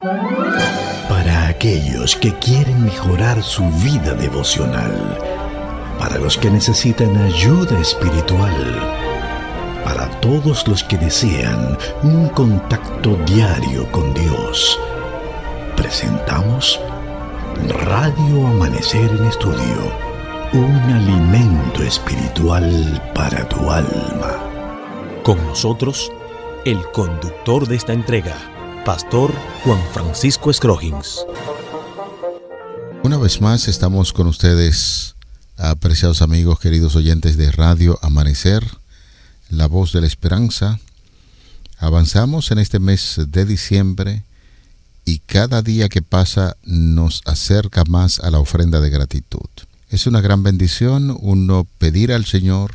Para aquellos que quieren mejorar su vida devocional, para los que necesitan ayuda espiritual, para todos los que desean un contacto diario con Dios, presentamos Radio Amanecer en Estudio, un alimento espiritual para tu alma. Con nosotros, el conductor de esta entrega, Pastor Juan Francisco Scroggins. Una vez más estamos con ustedes, apreciados amigos, queridos oyentes de Radio Amanecer, la voz de la esperanza. Avanzamos en este mes de diciembre y cada día que pasa nos acerca más a la ofrenda de gratitud. Es una gran bendición uno pedir al Señor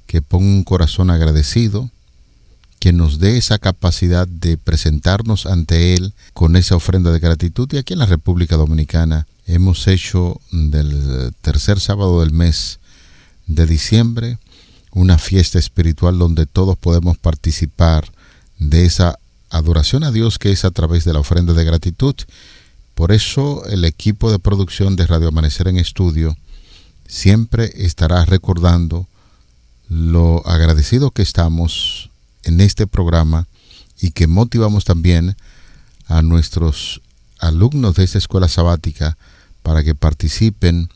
que ponga un corazón agradecido, que nos dé esa capacidad de presentarnos ante Él con esa ofrenda de gratitud. Y aquí en la República Dominicana hemos hecho del tercer sábado del mes de diciembre una fiesta espiritual donde todos podemos participar de esa adoración a Dios que es a través de la ofrenda de gratitud. Por eso el equipo de producción de Radio Amanecer en Estudio siempre estará recordando lo agradecido que estamos en este programa y que motivamos también a nuestros alumnos de esta escuela sabática para que participen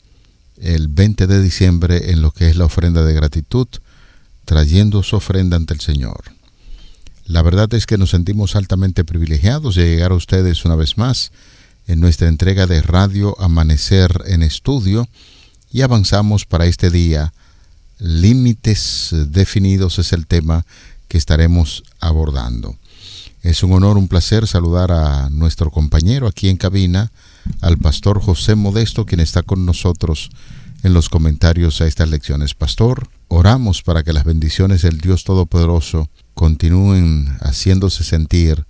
el 20 de diciembre en lo que es la ofrenda de gratitud, trayendo su ofrenda ante el Señor. La verdad es que nos sentimos altamente privilegiados de llegar a ustedes una vez más en nuestra entrega de Radio Amanecer en Estudio y avanzamos para este día. Límites definidos es el tema que estaremos abordando. Es un honor, un placer saludar a nuestro compañero aquí en cabina, al pastor José Modesto, quien está con nosotros en los comentarios a estas lecciones. Pastor, oramos para que las bendiciones del Dios Todopoderoso continúen haciéndose sentir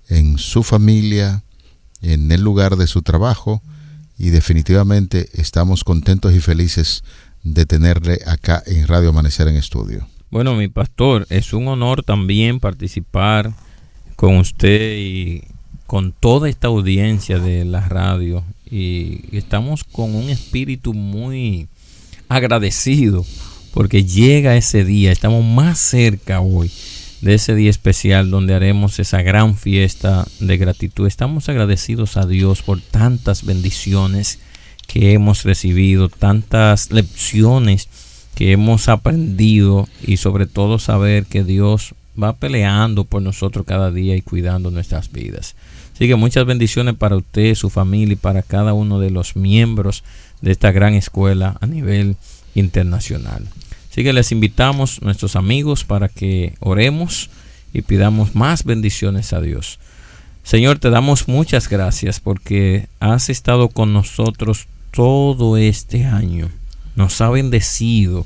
en su familia, en el lugar de su trabajo, y definitivamente estamos contentos y felices de tenerle acá en Radio Amanecer en Estudio. Bueno, mi pastor, es un honor también participar con usted y con toda esta audiencia de la radio, y estamos con un espíritu muy agradecido porque llega ese día, estamos más cerca hoy de ese día especial donde haremos esa gran fiesta de gratitud. Estamos agradecidos a Dios por tantas bendiciones que hemos recibido, tantas lecciones que hemos aprendido, y sobre todo saber que Dios va peleando por nosotros cada día y cuidando nuestras vidas. Así que muchas bendiciones para usted, su familia y para cada uno de los miembros de esta gran escuela a nivel internacional. Así que les invitamos, nuestros amigos, para que oremos y pidamos más bendiciones a Dios. Señor, te damos muchas gracias porque has estado con nosotros todo este año. Nos ha bendecido,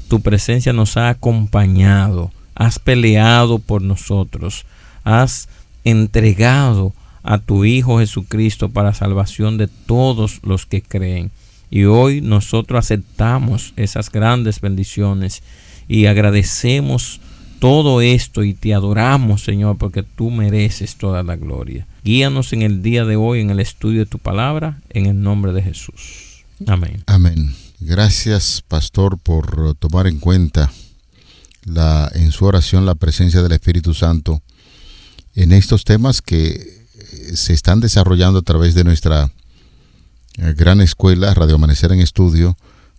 tu presencia nos ha acompañado, has peleado por nosotros, has entregado a tu Hijo Jesucristo para salvación de todos los que creen. Y hoy nosotros aceptamos esas grandes bendiciones y agradecemos todo esto y te adoramos, Señor, porque tú mereces toda la gloria. Guíanos en el día de hoy en el estudio de tu palabra, en el nombre de Jesús. Amén. Amén. Gracias, pastor, por tomar en cuenta en su oración la presencia del Espíritu Santo en estos temas que se están desarrollando a través de nuestra gran escuela Radio Amanecer en Estudio,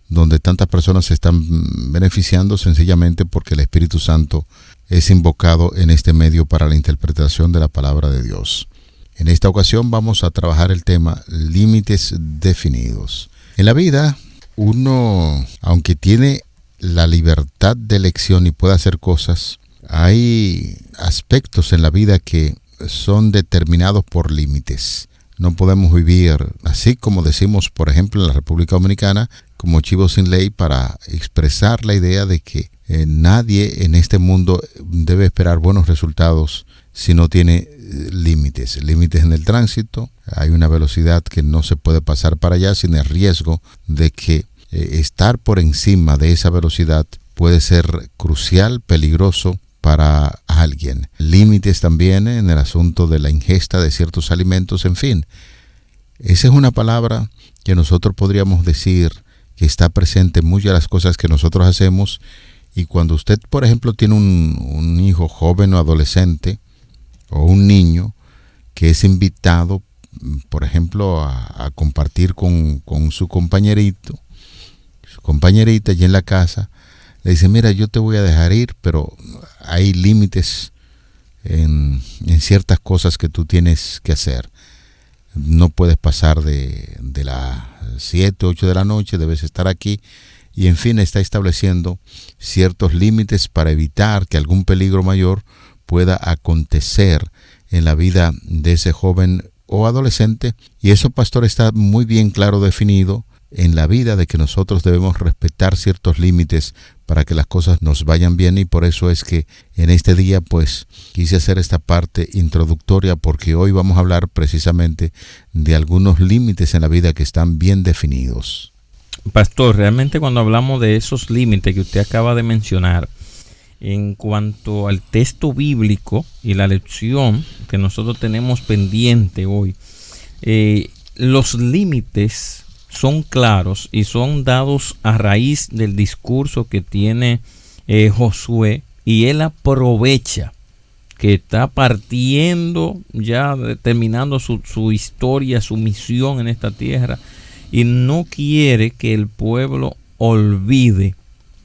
donde tantas personas se están beneficiando sencillamente porque el Espíritu Santo es invocado en este medio para la interpretación de la palabra de Dios. En esta ocasión vamos a trabajar el tema límites definidos. En la vida, uno, aunque tiene la libertad de elección y puede hacer cosas, hay aspectos en la vida que son determinados por límites. No podemos vivir así como decimos, por ejemplo, en la República Dominicana, como chivo sin ley, para expresar la idea de que nadie en este mundo debe esperar buenos resultados si no tiene límites. Límites en el tránsito, hay una velocidad que no se puede pasar para allá sin el riesgo de que estar por encima de esa velocidad puede ser crucial, peligroso para alguien. Límites también en el asunto de la ingesta de ciertos alimentos, en fin. Esa es una palabra que nosotros podríamos decir que está presente en muchas de las cosas que nosotros hacemos. Y cuando usted, por ejemplo, tiene un hijo joven o adolescente o un niño que es invitado, por ejemplo, a compartir con su compañerita allí en la casa, le dice: mira, yo te voy a dejar ir, pero hay límites en ciertas cosas que tú tienes que hacer. No puedes pasar de las 7, 8 de la noche, debes estar aquí. Y en fin, está estableciendo ciertos límites para evitar que algún peligro mayor pueda acontecer en la vida de ese joven o adolescente. Y eso, pastor, está muy bien claro definido en la vida, de que nosotros debemos respetar ciertos límites para que las cosas nos vayan bien. Y por eso es que en este día pues quise hacer esta parte introductoria, porque hoy vamos a hablar precisamente de algunos límites en la vida que están bien definidos. Pastor, realmente cuando hablamos de esos límites que usted acaba de mencionar, en cuanto al texto bíblico y la lección que nosotros tenemos pendiente hoy, los límites son claros y son dados a raíz del discurso que tiene Josué, y él aprovecha que está partiendo, ya terminando su historia, su misión en esta tierra, y no quiere que el pueblo olvide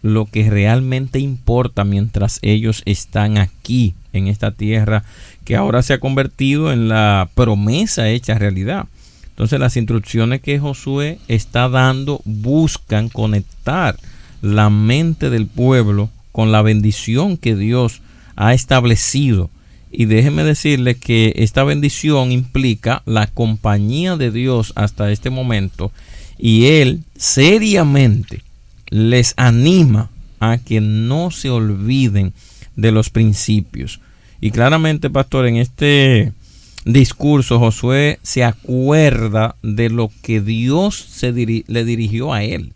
lo que realmente importa mientras ellos están aquí en esta tierra, que ahora se ha convertido en la promesa hecha realidad. Entonces las instrucciones que Josué está dando buscan conectar la mente del pueblo con la bendición que Dios ha establecido. Y déjeme decirle que esta bendición implica la compañía de Dios hasta este momento, y Él seriamente les anima a que no se olviden de los principios. Y claramente, pastor, en este discurso Josué se acuerda de lo que Dios le dirigió a él.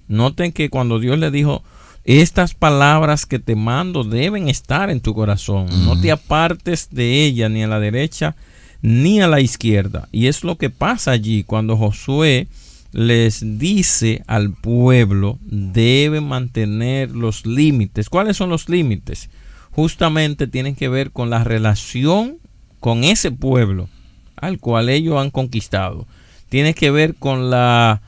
Noten que cuando Dios le dijo: estas palabras que te mando deben estar en tu corazón, no te apartes de ella ni a la derecha ni a la izquierda. Y es lo que pasa allí cuando Josué les dice al pueblo: deben mantener los límites. ¿Cuáles son los límites? Justamente tienen que ver con la relación con ese pueblo al cual ellos han conquistado. Tiene que ver con la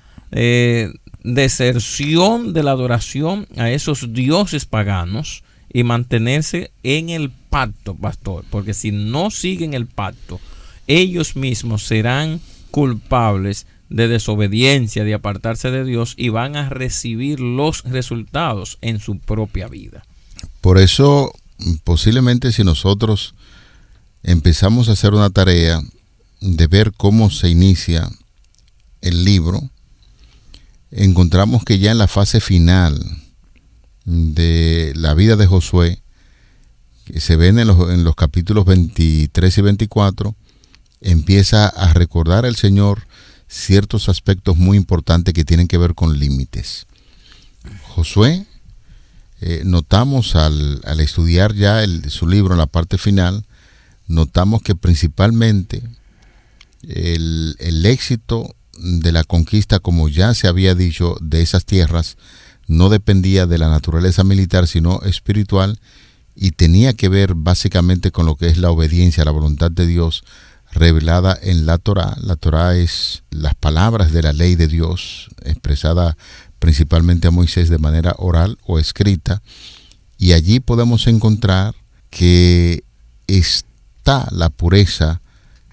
deserción de la adoración a esos dioses paganos y mantenerse en el pacto, pastor, porque si no siguen el pacto, ellos mismos serán culpables de desobediencia, de apartarse de Dios, y van a recibir los resultados en su propia vida. Por eso, posiblemente si nosotros empezamos a hacer una tarea de ver cómo se inicia el libro, encontramos que ya en la fase final de la vida de Josué, que se ven en los capítulos 23 y 24, empieza a recordar el Señor ciertos aspectos muy importantes que tienen que ver con límites. Josué, notamos al estudiar ya su libro en la parte final, notamos que principalmente el éxito de la conquista, como ya se había dicho, de esas tierras, no dependía de la naturaleza militar, sino espiritual, y tenía que ver básicamente con lo que es la obediencia a la voluntad de Dios revelada en la Torá. La Torá es las palabras de la ley de Dios, expresada principalmente a Moisés de manera oral o escrita, y allí podemos encontrar que está la pureza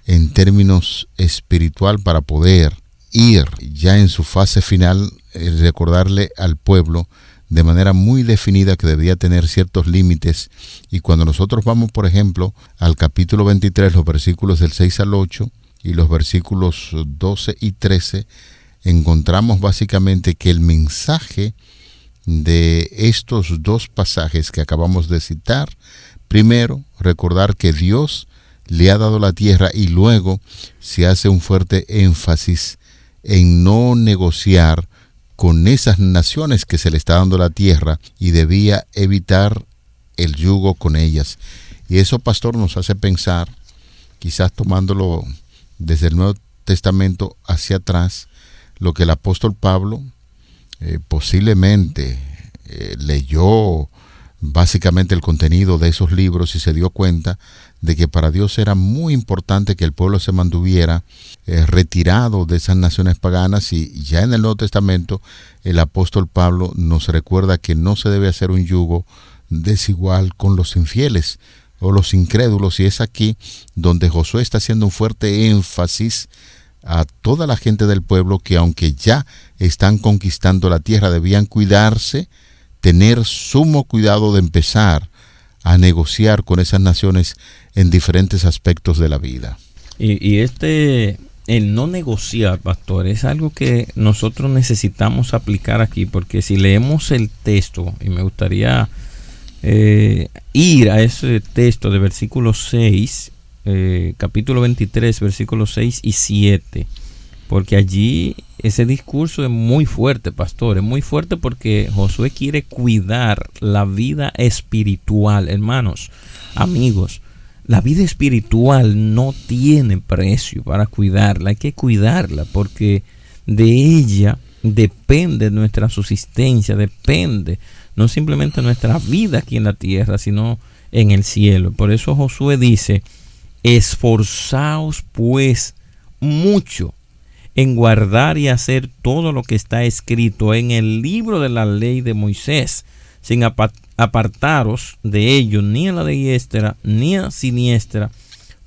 en términos espiritual para poder ir ya en su fase final, recordarle al pueblo de manera muy definida que debía tener ciertos límites. Y cuando nosotros vamos, por ejemplo, al capítulo 23, los versículos del 6 al 8 y los versículos 12 y 13, encontramos básicamente que el mensaje de estos dos pasajes que acabamos de citar, primero, recordar que Dios le ha dado la tierra, y luego se hace un fuerte énfasis en no negociar con esas naciones que se le está dando la tierra, y debía evitar el yugo con ellas. Y eso, pastor, nos hace pensar, quizás tomándolo desde el Nuevo Testamento hacia atrás, lo que el apóstol Pablo posiblemente leyó básicamente el contenido de esos libros y se dio cuenta de que para Dios era muy importante que el pueblo se mantuviera retirado de esas naciones paganas. Y ya en el Nuevo Testamento el apóstol Pablo nos recuerda que no se debe hacer un yugo desigual con los infieles o los incrédulos, y es aquí donde Josué está haciendo un fuerte énfasis a toda la gente del pueblo que, aunque ya están conquistando la tierra, debían cuidarse, tener sumo cuidado de empezar a negociar con esas naciones en diferentes aspectos de la vida. Y el no negociar, pastor, es algo que nosotros necesitamos aplicar aquí, porque si leemos el texto, y me gustaría ir a ese texto de versículo 6, capítulo 23, versículos 6 y 7, porque allí ese discurso es muy fuerte, pastor, es muy fuerte porque Josué quiere cuidar la vida espiritual. Hermanos, amigos, la vida espiritual no tiene precio para cuidarla, hay que cuidarla porque de ella depende nuestra subsistencia, depende no simplemente nuestra vida aquí en la tierra, sino en el cielo. Por eso Josué dice: esforzaos pues mucho en guardar y hacer todo lo que está escrito en el libro de la ley de Moisés, sin apartaros de ello ni a la diestra ni a siniestra,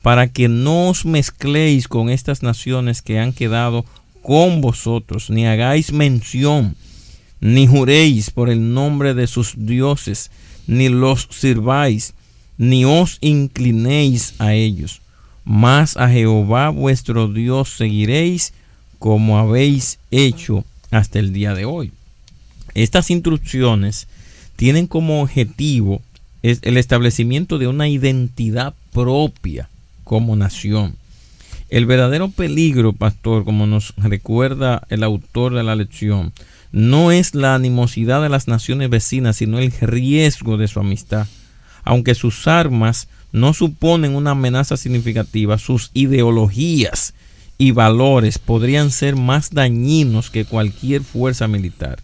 para que no os mezcléis con estas naciones que han quedado con vosotros, ni hagáis mención, ni juréis por el nombre de sus dioses, ni los sirváis, ni os inclinéis a ellos, mas a Jehová vuestro Dios seguiréis, como habéis hecho hasta el día de hoy. Estas instrucciones tienen como objetivo el establecimiento de una identidad propia como nación. El verdadero peligro, pastor, como nos recuerda el autor de la lección, no es la animosidad de las naciones vecinas, sino el riesgo de su amistad. Aunque sus armas no suponen una amenaza significativa, sus ideologías y valores podrían ser más dañinos que cualquier fuerza militar.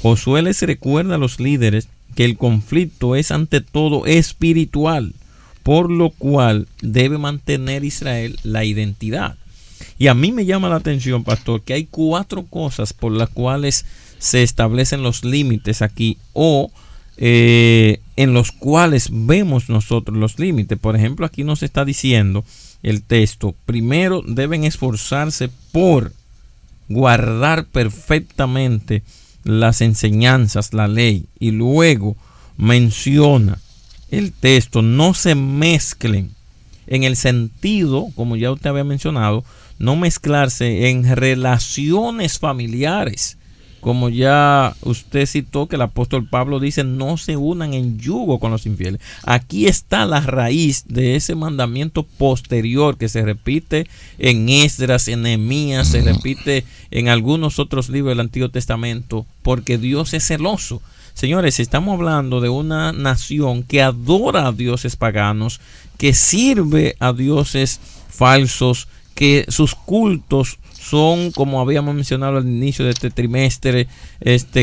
Josué les recuerda a los líderes que el conflicto es ante todo espiritual, por lo cual debe mantener Israel la identidad. Y a mí me llama la atención, pastor, que hay 4 cosas por las cuales se establecen los límites aquí, o en los cuales vemos nosotros los límites. Por ejemplo, aquí nos está diciendo el texto: primero deben esforzarse por guardar perfectamente las enseñanzas, la ley, y luego menciona el texto: no se mezclen, en el sentido, como ya usted había mencionado, no mezclarse en relaciones familiares, como ya usted citó que el apóstol Pablo dice: no se unan en yugo con los infieles. Aquí está la raíz de ese mandamiento posterior que se repite en Esdras, en Nehemías, se repite en algunos otros libros del Antiguo Testamento, porque Dios es celoso. Señores, estamos hablando de una nación que adora a dioses paganos, que sirve a dioses falsos, que sus cultos son, como habíamos mencionado al inicio de este trimestre,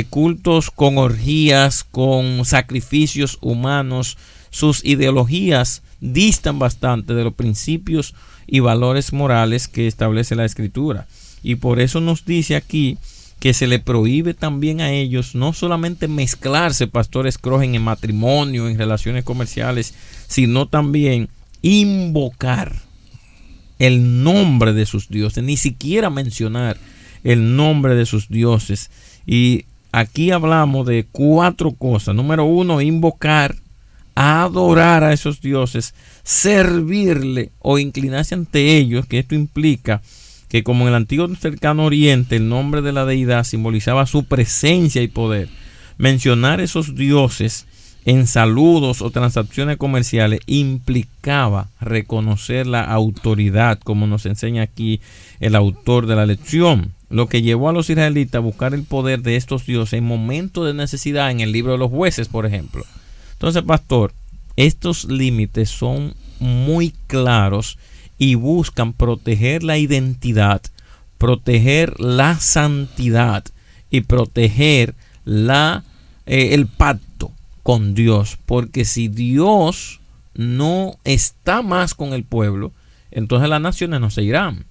cultos con orgías, con sacrificios humanos. Sus ideologías distan bastante de los principios y valores morales que establece la Escritura. Y por eso nos dice aquí que se le prohíbe también a ellos no solamente mezclarse, pastores Crogen, en matrimonio, en relaciones comerciales, sino también invocar el nombre de sus dioses, ni siquiera mencionar el nombre de sus dioses. Y aquí hablamos de 4 cosas. Número 1, invocar, adorar a esos dioses, servirle o inclinarse ante ellos, que esto implica que, como en el antiguo cercano oriente el nombre de la deidad simbolizaba su presencia y poder, mencionar esos dioses en saludos o transacciones comerciales implicaba reconocer la autoridad, como nos enseña aquí el autor de la lección, lo que llevó a los israelitas a buscar el poder de estos dioses en momentos de necesidad, en el libro de los Jueces, por ejemplo, Entonces, pastor, estos límites son muy claros y buscan proteger la identidad, proteger la santidad y proteger el pacto con Dios. Porque si Dios no está más con el pueblo, entonces las naciones no se irán.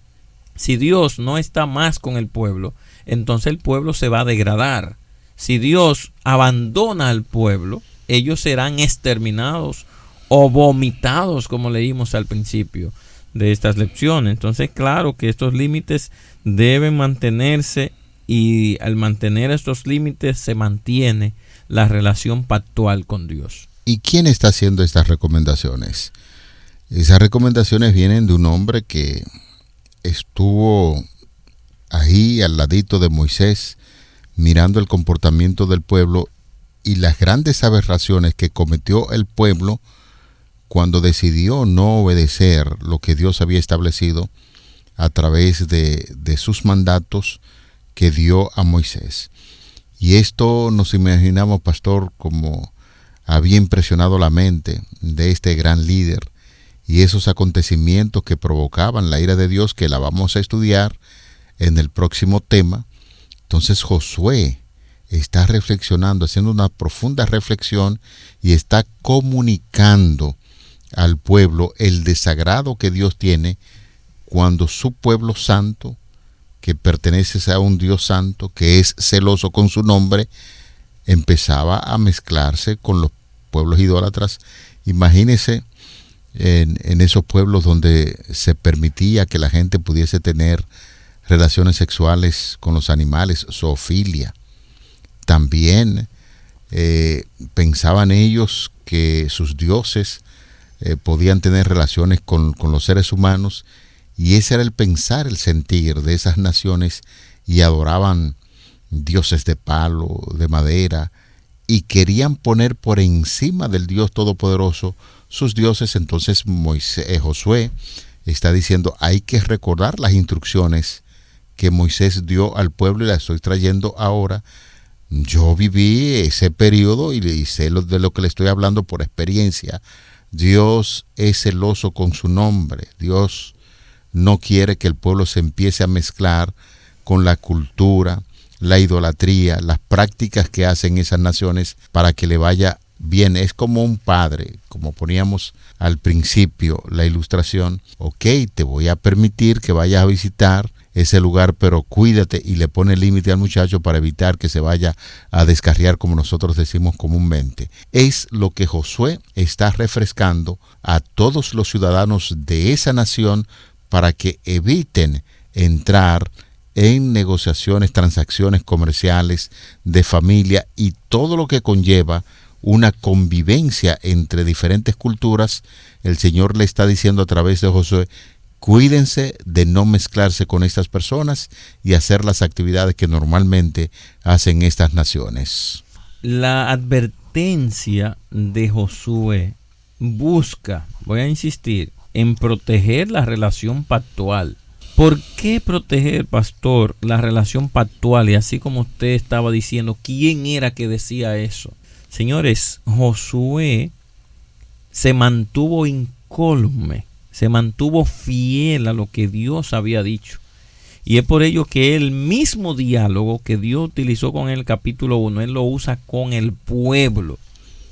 Si Dios no está más con el pueblo, entonces el pueblo se va a degradar. Si Dios abandona al pueblo, ellos serán exterminados o vomitados, como leímos al principio de estas lecciones. Entonces, claro que estos límites deben mantenerse, y al mantener estos límites se mantiene la relación pactual con Dios. ¿Y quién está haciendo estas recomendaciones? Esas recomendaciones vienen de un hombre que estuvo ahí al ladito de Moisés, mirando el comportamiento del pueblo y las grandes aberraciones que cometió el pueblo cuando decidió no obedecer lo que Dios había establecido a través de sus mandatos que dio a Moisés. Y esto nos imaginamos, pastor, como había impresionado la mente de este gran líder, y esos acontecimientos que provocaban la ira de Dios, que la vamos a estudiar en el próximo tema. Entonces Josué está reflexionando, haciendo una profunda reflexión, y está comunicando al pueblo el desagrado que Dios tiene cuando su pueblo santo, que pertenece a un Dios santo, que es celoso con su nombre, empezaba a mezclarse con los pueblos idólatras. Imagínense en esos pueblos donde se permitía que la gente pudiese tener relaciones sexuales con los animales, zoofilia. También pensaban ellos que sus dioses podían tener relaciones con los seres humanos, y ese era el pensar, el sentir de esas naciones, y adoraban dioses de palo, de madera, y querían poner por encima del Dios Todopoderoso sus dioses. Entonces Josué está diciendo, hay que recordar las instrucciones que Moisés dio al pueblo, y las estoy trayendo ahora. Yo viví ese periodo y sé de lo que le estoy hablando por experiencia. Dios es celoso con su nombre. Dios no quiere que el pueblo se empiece a mezclar con la cultura, la idolatría, las prácticas que hacen esas naciones para que le vaya bien. Es como un padre, como poníamos al principio la ilustración. Ok, te voy a permitir que vayas a visitar ese lugar, pero cuídate, y le pone límite al muchacho para evitar que se vaya a descarriar, como nosotros decimos comúnmente. Es lo que Josué está refrescando a todos los ciudadanos de esa nación para que eviten entrar en negociaciones, transacciones comerciales, de familia y todo lo que conlleva una convivencia entre diferentes culturas. El Señor le está diciendo a través de Josué, cuídense de no mezclarse con estas personas y hacer las actividades que normalmente hacen estas naciones. La advertencia de Josué busca, voy a insistir, en proteger la relación pactual. ¿Por qué proteger, pastor, la relación pactual? Y así como usted estaba diciendo, ¿quién era que decía eso? Señores, Josué se mantuvo incólume, se mantuvo fiel a lo que Dios había dicho. Y es por ello que el mismo diálogo que Dios utilizó con el capítulo 1, Él lo usa con el pueblo.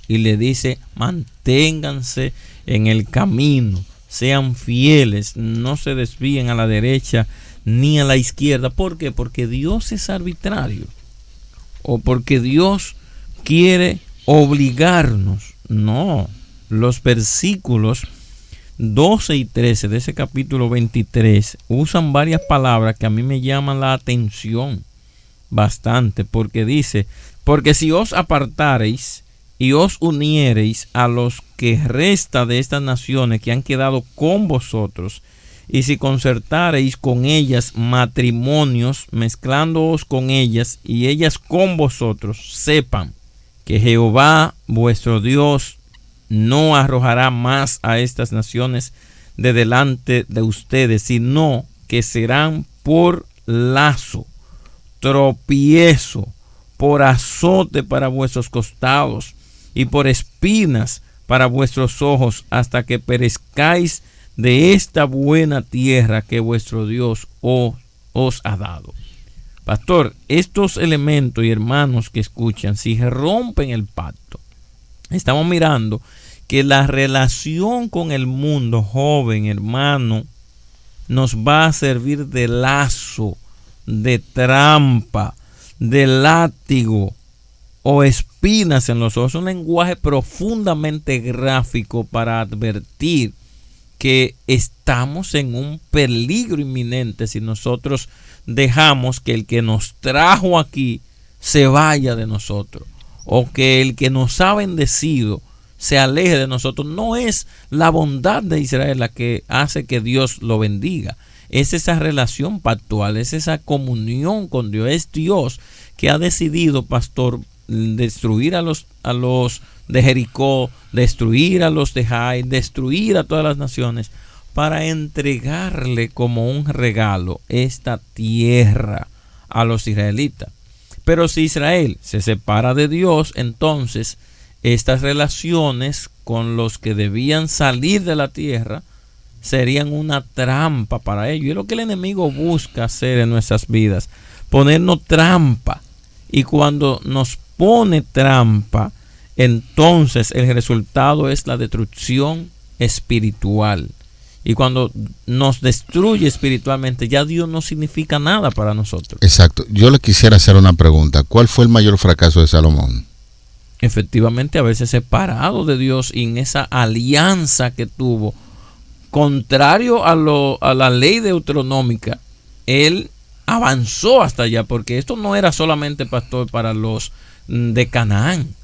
Y le dice, manténganse en el camino, sean fieles, no se desvíen a la derecha ni a la izquierda. ¿Por qué? Porque Dios es arbitrario, o porque Dios quiere obligarnos. No, los versículos 12 y 13 de ese capítulo 23 usan varias palabras que a mí me llaman la atención bastante, porque dice, porque si os apartareis y os uniereis a los que resta de estas naciones que han quedado con vosotros, y si concertareis con ellas matrimonios, mezclándoos con ellas y ellas con vosotros, sepan que Jehová vuestro Dios no arrojará más a estas naciones de delante de ustedes, sino que serán por lazo, tropiezo, por azote para vuestros costados, y por espinas para vuestros ojos, hasta que perezcáis de esta buena tierra que vuestro Dios os ha dado. Pastor, estos elementos y hermanos que escuchan, si rompen el pacto, estamos mirando que la relación con el mundo, joven hermano, nos va a servir de lazo, de trampa, de látigo o espinas en los ojos. Un lenguaje profundamente gráfico para advertir que estamos en un peligro inminente si nosotros dejamos que el que nos trajo aquí se vaya de nosotros, o que el que nos ha bendecido se aleje de nosotros. No es la bondad de Israel la que hace que Dios lo bendiga, es esa relación pactual, es esa comunión con Dios. Es Dios que ha decidido, pastor, destruir a los de Jericó, destruir a los de Jai, destruir a todas las naciones, para entregarle como un regalo esta tierra a los israelitas. Pero si Israel se separa de Dios, entonces estas relaciones con los que debían salir de la tierra serían una trampa para ellos. Y es lo que el enemigo busca hacer en nuestras vidas, ponernos trampa. Y cuando nos pone trampa, entonces el resultado es la destrucción espiritual. Y cuando nos destruye espiritualmente, ya Dios no significa nada para nosotros. Exacto. Yo le quisiera hacer una pregunta. ¿Cuál fue el mayor fracaso de Salomón? Efectivamente, haberse separado de Dios y en esa alianza que tuvo, contrario a la ley deuteronómica, él avanzó hasta allá, porque esto no era solamente, pastor, para los de Canaán.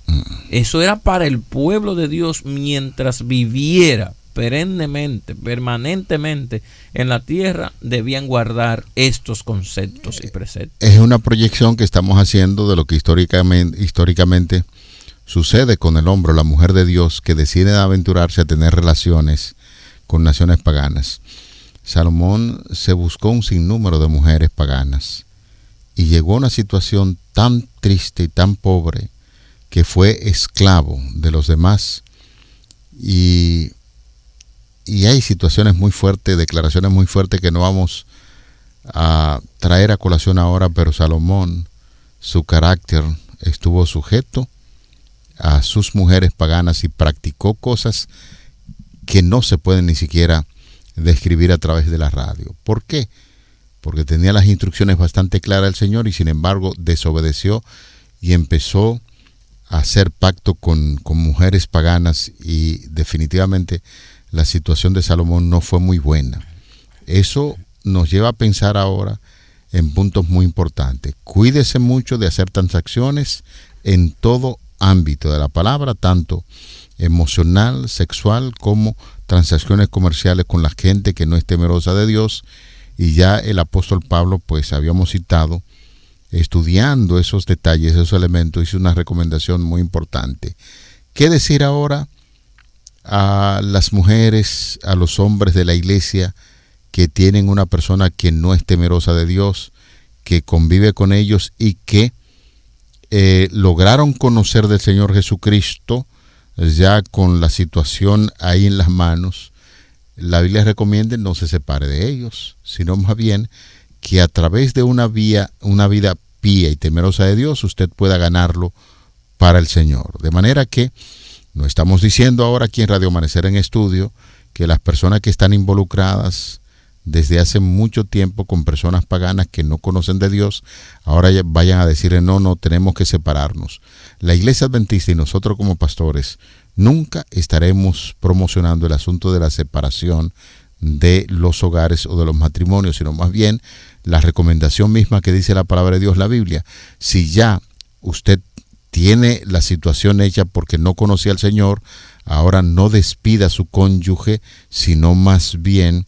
Eso era para el pueblo de Dios mientras viviera perennemente, permanentemente en la tierra. Debían guardar estos conceptos y preceptos. Es una proyección que estamos haciendo de lo que históricamente sucede con el hombre o la mujer de Dios que decide aventurarse a tener relaciones con naciones paganas. Salomón se buscó un sinnúmero de mujeres paganas y llegó a una situación tan triste y tan pobre que fue esclavo de los demás. Y hay situaciones muy fuertes, declaraciones muy fuertes que no vamos a traer a colación ahora, pero Salomón, su carácter estuvo sujeto a sus mujeres paganas y practicó cosas que no se pueden ni siquiera describir a través de la radio. ¿Por qué? Porque tenía las instrucciones bastante claras del Señor y sin embargo desobedeció y empezó a hacer pacto con mujeres paganas, y definitivamente la situación de Salomón no fue muy buena. Eso nos lleva a pensar ahora en puntos muy importantes. Cuídese mucho de hacer transacciones en todo ámbito de la palabra, tanto emocional, sexual, como transacciones comerciales con la gente que no es temerosa de Dios. Y ya el apóstol Pablo, pues habíamos citado, estudiando esos detalles, esos elementos, hizo una recomendación muy importante. ¿Qué decir ahora a las mujeres, a los hombres de la iglesia que tienen una persona que no es temerosa de Dios, que convive con ellos y que lograron conocer del Señor Jesucristo ya con la situación ahí en las manos? La Biblia recomienda no se separe de ellos, sino más bien que a través de una vida pía y temerosa de Dios usted pueda ganarlo para el Señor. De manera que no estamos diciendo ahora aquí en Radio Amanecer en Estudio que las personas que están involucradas desde hace mucho tiempo con personas paganas que no conocen de Dios, ahora vayan a decirle no, tenemos que separarnos. La Iglesia Adventista y nosotros como pastores nunca estaremos promocionando el asunto de la separación de los hogares o de los matrimonios, sino más bien la recomendación misma que dice la palabra de Dios, la Biblia. Si ya usted tiene la situación hecha porque no conocía al Señor, ahora no despida a su cónyuge, sino más bien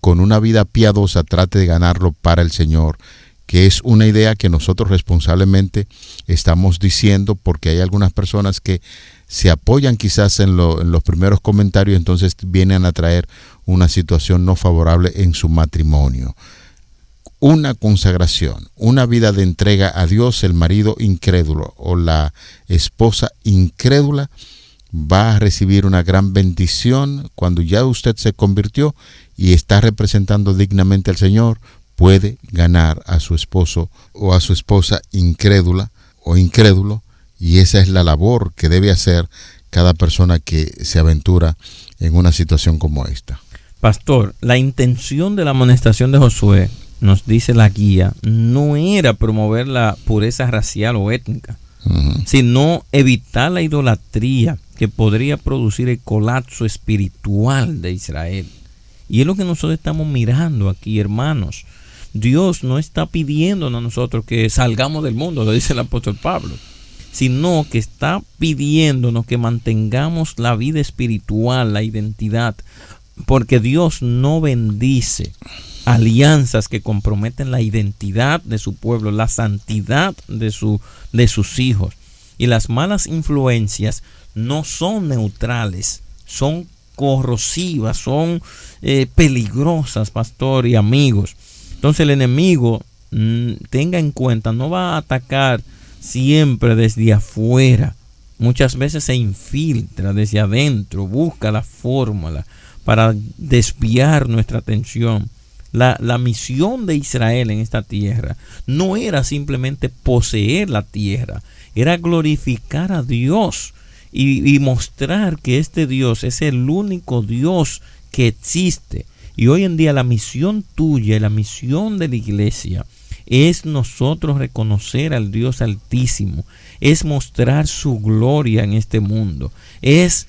con una vida piadosa trate de ganarlo para el Señor, que es una idea que nosotros responsablemente estamos diciendo, porque hay algunas personas que se apoyan quizás en los primeros comentarios, entonces vienen a traer una situación no favorable en su matrimonio. una consagración, una vida de entrega a Dios, el marido incrédulo o la esposa incrédula va a recibir una gran bendición cuando ya usted se convirtió y está representando dignamente al Señor. Puede ganar a su esposo o a su esposa incrédula o incrédulo, y esa es la labor que debe hacer cada persona que se aventura en una situación como esta. Pastor, la intención de la amonestación de Josué, nos dice la guía, no era promover la pureza racial o étnica, sino evitar la idolatría que podría producir el colapso espiritual de Israel. Y es lo que nosotros estamos mirando aquí, hermanos. Dios no está pidiéndonos a nosotros que salgamos del mundo, lo dice el apóstol Pablo, sino que está pidiéndonos que mantengamos la vida espiritual, la identidad, porque Dios no bendice alianzas que comprometen la identidad de su pueblo, la santidad de sus hijos. Y las malas influencias no son neutrales, son corrosivas, son peligrosas, pastor y amigos. Entonces el enemigo, tenga en cuenta, no va a atacar siempre desde afuera. Muchas veces se infiltra desde adentro, busca la fórmula para desviar nuestra atención. La misión de Israel en esta tierra no era simplemente poseer la tierra, era glorificar a Dios y mostrar que este Dios es el único Dios que existe. Y hoy en día la misión tuya y la misión de la iglesia es nosotros reconocer al Dios Altísimo, es mostrar su gloria en este mundo, es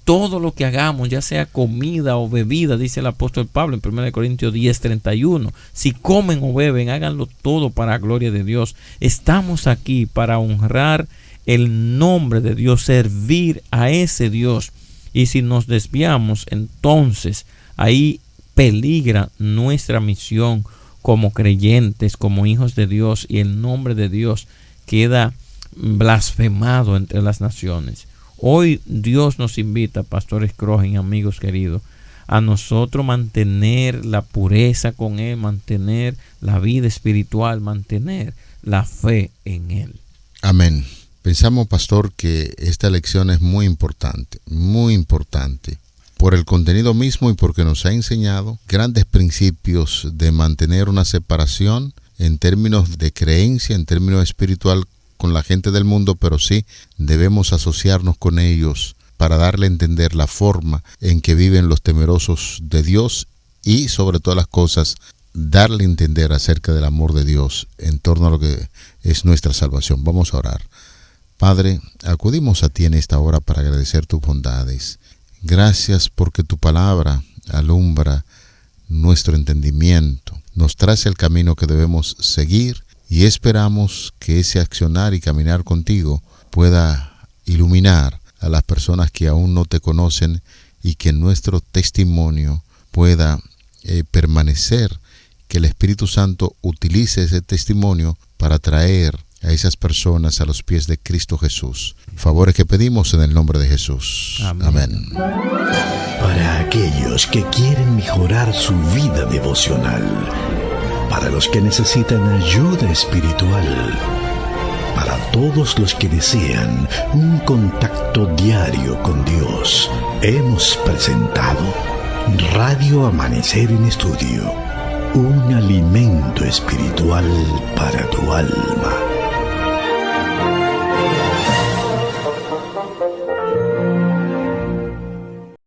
todo lo que hagamos, ya sea comida o bebida, dice el apóstol Pablo en 1 Corintios 10:31, si comen o beben, háganlo todo para la gloria de Dios. Estamos aquí para honrar el nombre de Dios, servir a ese Dios. Y si nos desviamos, entonces ahí peligra nuestra misión como creyentes, como hijos de Dios, y el nombre de Dios queda blasfemado entre las naciones. Hoy Dios nos invita, pastores Crogen, amigos queridos, a nosotros mantener la pureza con Él, mantener la vida espiritual, mantener la fe en Él. Amén. Pensamos, pastor, que esta lección es muy importante por el contenido mismo y porque nos ha enseñado grandes principios de mantener una separación en términos de creencia, en términos espiritual con la gente del mundo, pero sí debemos asociarnos con ellos para darle a entender la forma en que viven los temerosos de Dios y, sobre todas las cosas, darle a entender acerca del amor de Dios en torno a lo que es nuestra salvación. Vamos a orar. Padre, acudimos a ti en esta hora para agradecer tus bondades. Gracias porque tu palabra alumbra nuestro entendimiento, nos trae el camino que debemos seguir y esperamos que ese accionar y caminar contigo pueda iluminar a las personas que aún no te conocen y que nuestro testimonio pueda permanecer, que el Espíritu Santo utilice ese testimonio para traer a esas personas a los pies de Cristo Jesús. Favores que pedimos en el nombre de Jesús. Amén. Para aquellos que quieren mejorar su vida devocional, para los que necesitan ayuda espiritual, para todos los que desean un contacto diario con Dios, hemos presentado Radio Amanecer en Estudio, un alimento espiritual para tu alma.